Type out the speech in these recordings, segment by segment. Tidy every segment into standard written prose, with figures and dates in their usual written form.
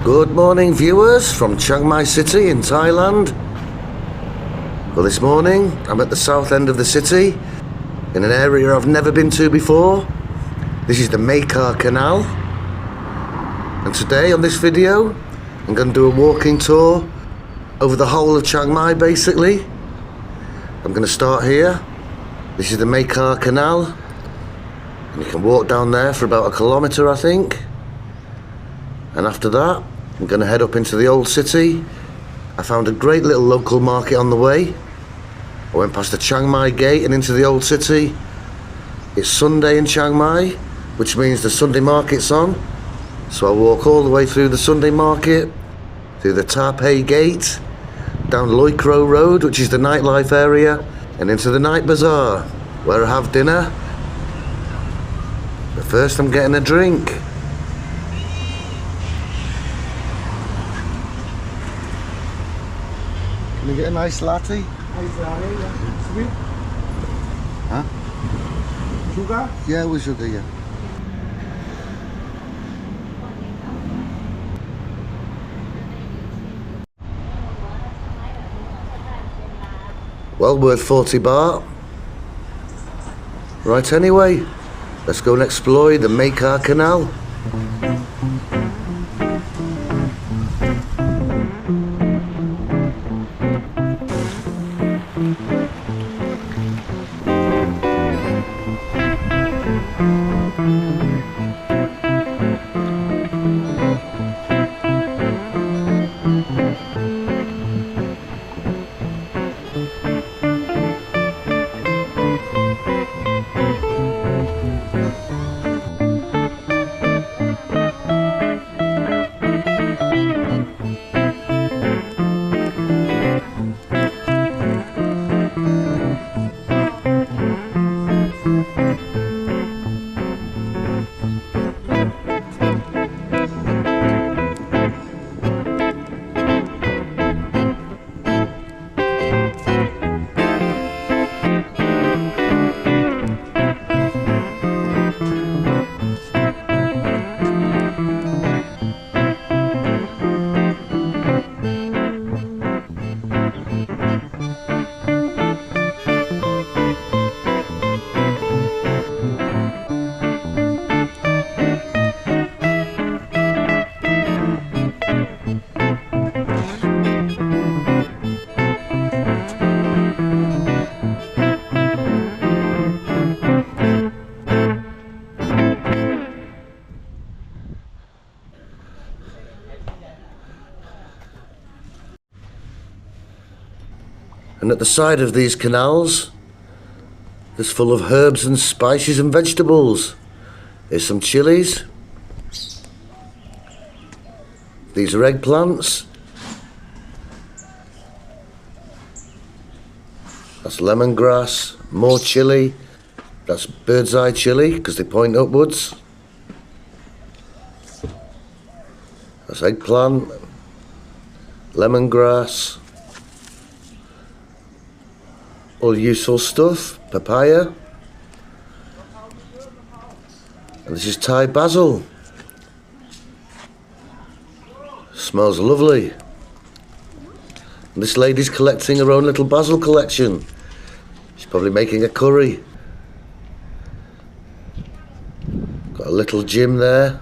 Good morning, viewers from Chiang Mai city in Thailand. Well, this morning I'm at the south end of the city in an area I've never been to before. This is the canal, and today on this video I'm going to do a walking tour over the whole of Chiang Mai. Basically, I'm going to start here. This is the canal, and you can walk down there for about 1 kilometre, I think. And after that, I'm going to head up into the old city. I found a great little local market on the way. I went past the Chiang Mai gate and into the old city. It's Sunday in Chiang Mai, which means the Sunday market's on. So I'll walk all the way through the Sunday market, through the Ta Pei gate, down Loi Kroh Road, which is the nightlife area, and into the night bazaar, where I have dinner. But first I'm getting a drink. Can you get a nice latte? Nice latte, yeah. Sweet? Huh? Sugar? Yeah, with sugar, yeah. Well, worth 40 baht. Right, anyway, let's go and explore the canal. And at the side of these canals, there's full of herbs and spices and vegetables. There's some chilies. These are eggplants. That's lemongrass, more chili. That's bird's eye chili because they point upwards. That's eggplant, lemongrass. All useful stuff, papaya, and this is Thai basil. Smells lovely. And this lady's collecting her own little basil collection. She's probably making a curry. Got a little gym there.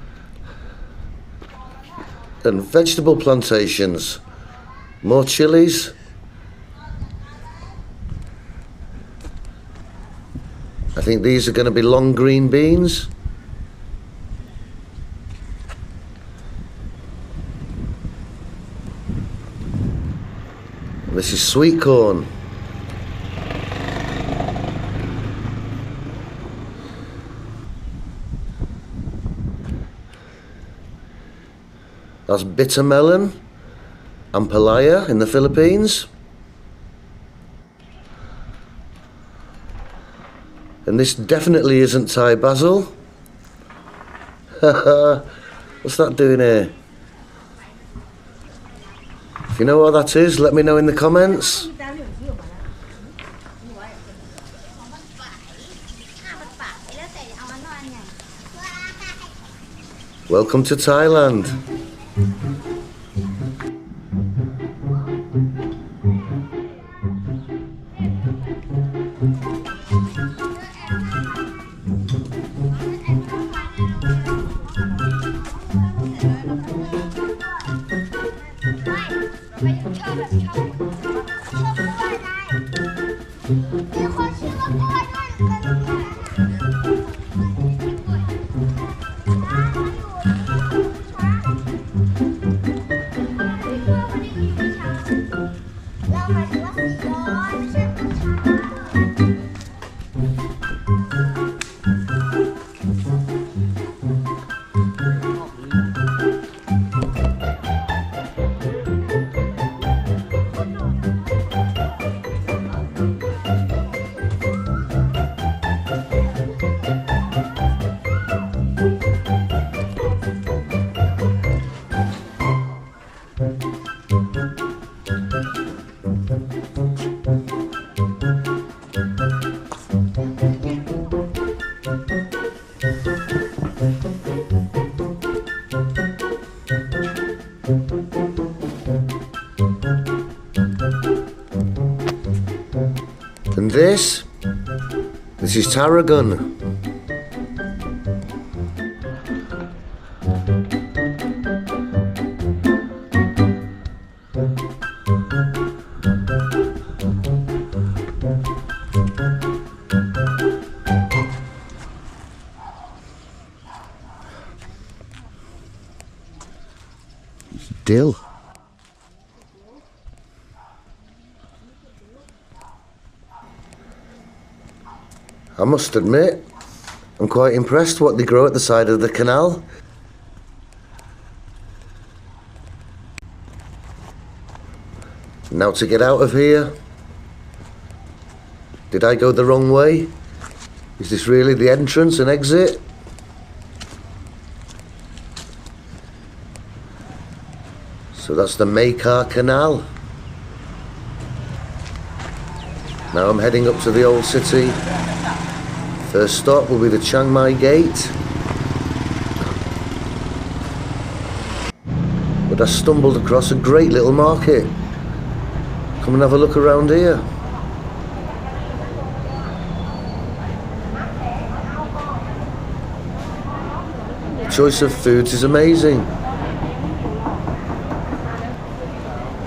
And vegetable plantations. More chilies. I think these are going to be long green beans. And this is sweet corn. That's bitter melon, ampalaya in the Philippines. And this definitely isn't Thai basil. What's that doing here? If you know what that is, let me know in the comments. Welcome to Thailand. And this is tarragon. Dill. I must admit, I'm quite impressed what they grow at the side of the canal. Now to get out of here. Did I go the wrong way? Is this really the entrance and exit? So that's the Maycar Canal. Now I'm heading up to the old city. First stop will be the Chiang Mai gate. But I stumbled across a great little market. Come and have a look around here. The choice of foods is amazing.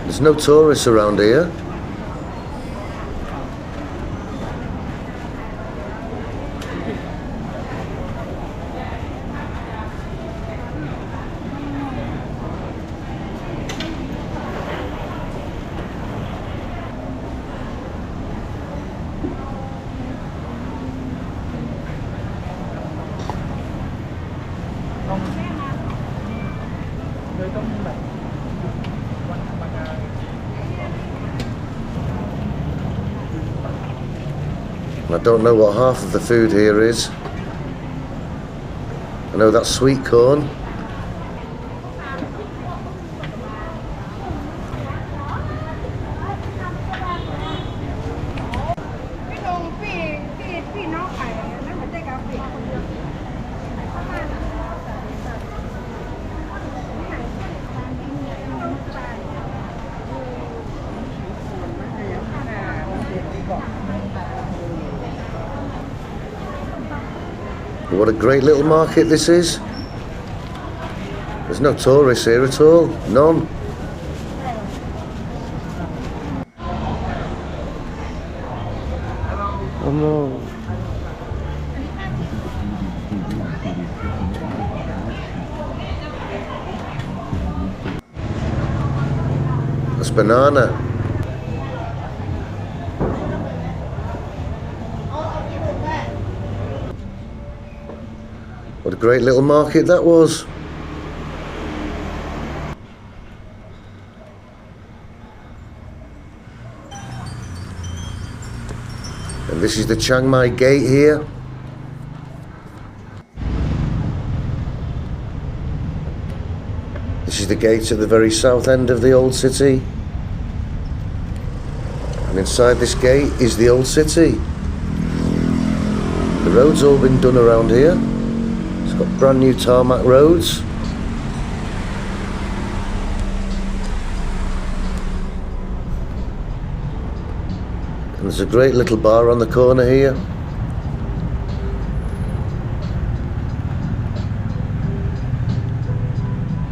There's no tourists around here. I don't know what half of the food here is. I know that's sweet corn. What a great little market this is. There's no tourists here at all. None. Oh no. That's banana. What a great little market that was. And this is the Chiang Mai gate here. This is the gate at the very south end of the old city. And inside this gate is the old city. The road's all been done around here. It's got brand new tarmac roads. And there's a great little bar on the corner here.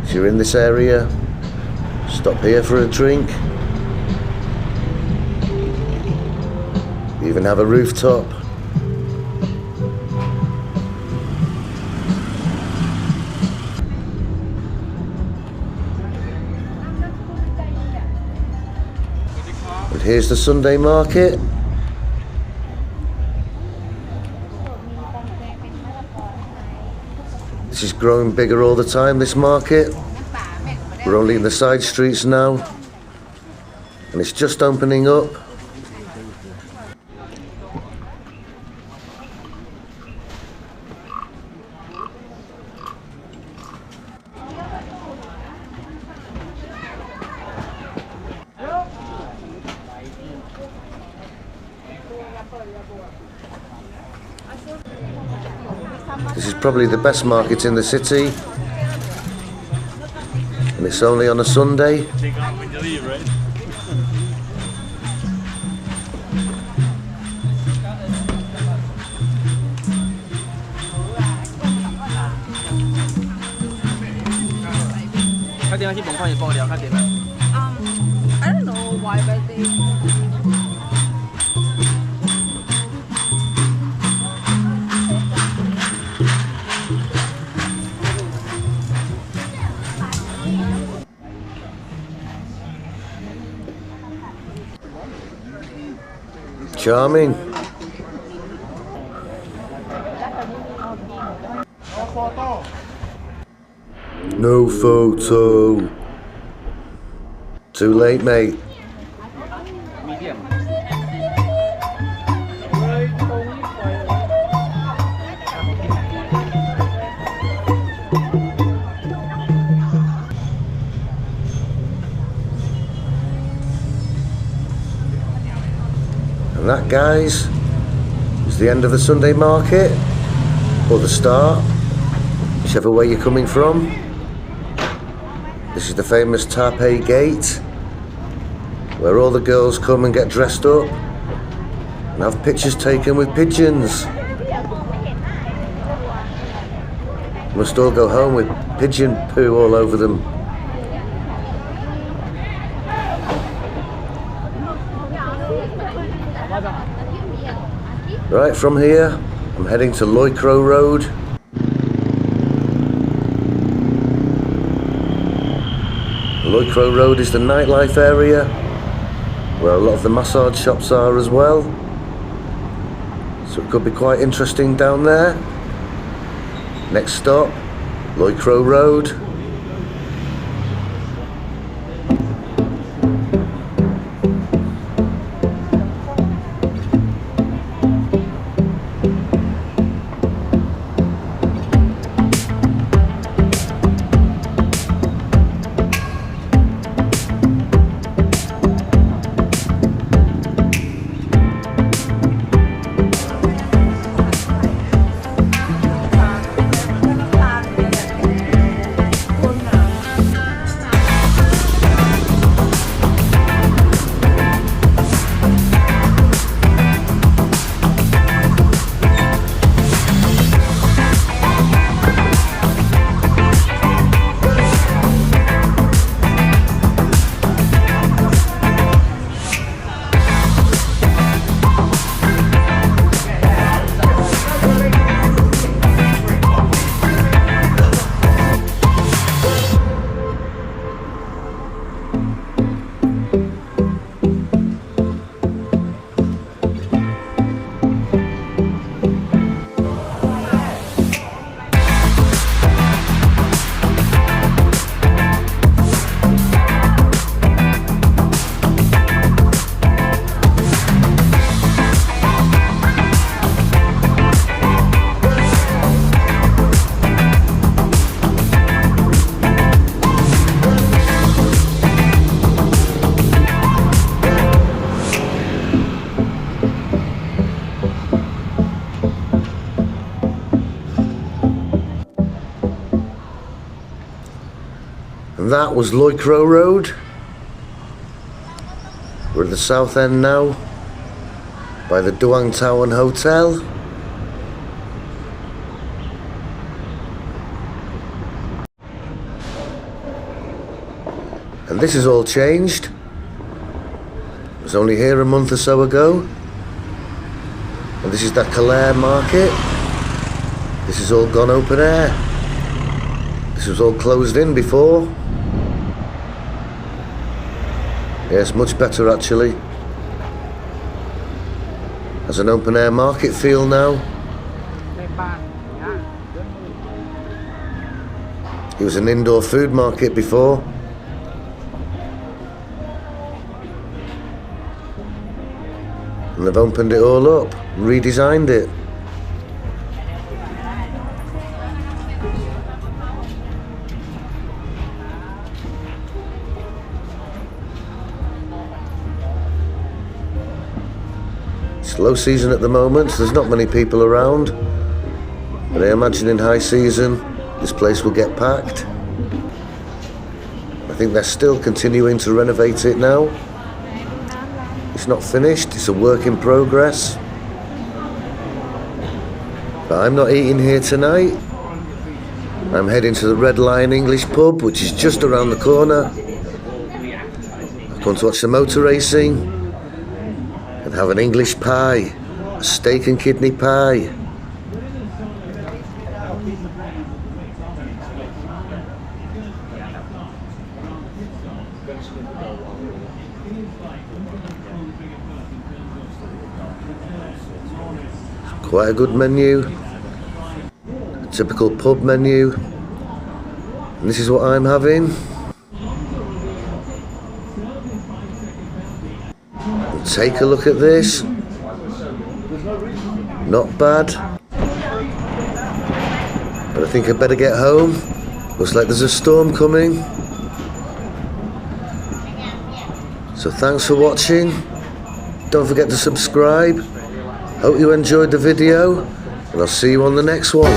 If you're in this area, Stop here for a drink. Even have a rooftop. And here's the Sunday market. This is growing bigger all the time, this market. We're only in the side streets now, and it's just opening up. This is probably the best market in the city, and it's only on a Sunday. I don't know why, but they. Charming. No photo. Too late, mate. And that, guys, is the end of the Sunday market, or the start, whichever way you're coming from. This is the famous Taipei Gate, where all the girls come and get dressed up and have pictures taken with pigeons. Must all go home with pigeon poo all over them. Right, from here, I'm heading to Loi Kroh Road. Loi Kroh Road is the nightlife area, where a lot of the massage shops are as well. So it could be quite interesting down there. Next stop, Loi Kroh Road. And that was Loi Kroh Road. We're at the south end now, by the Duang Town Hotel. And this has all changed. I was only here a month or so ago. And this is that canal market. This is all gone open air. This was all closed in before. Yes, much better actually. Has an open air market feel now. It was an indoor food market before. And they've opened it all up, redesigned it. It's low season at the moment, so there's not many people around. But I imagine in high season, this place will get packed. I think they're still continuing to renovate it now. It's not finished, it's a work in progress. But I'm not eating here tonight. I'm heading to the Red Lion English pub, which is just around the corner. I've come to watch the motor racing and have an English pie, a steak and kidney pie. Quite a good menu, a typical pub menu, and this is what I'm having. And take a look at this, not bad, but I think I'd better get home. Looks like there's a storm coming. So thanks for watching, don't forget to subscribe. Hope you enjoyed the video, and I'll see you on the next one.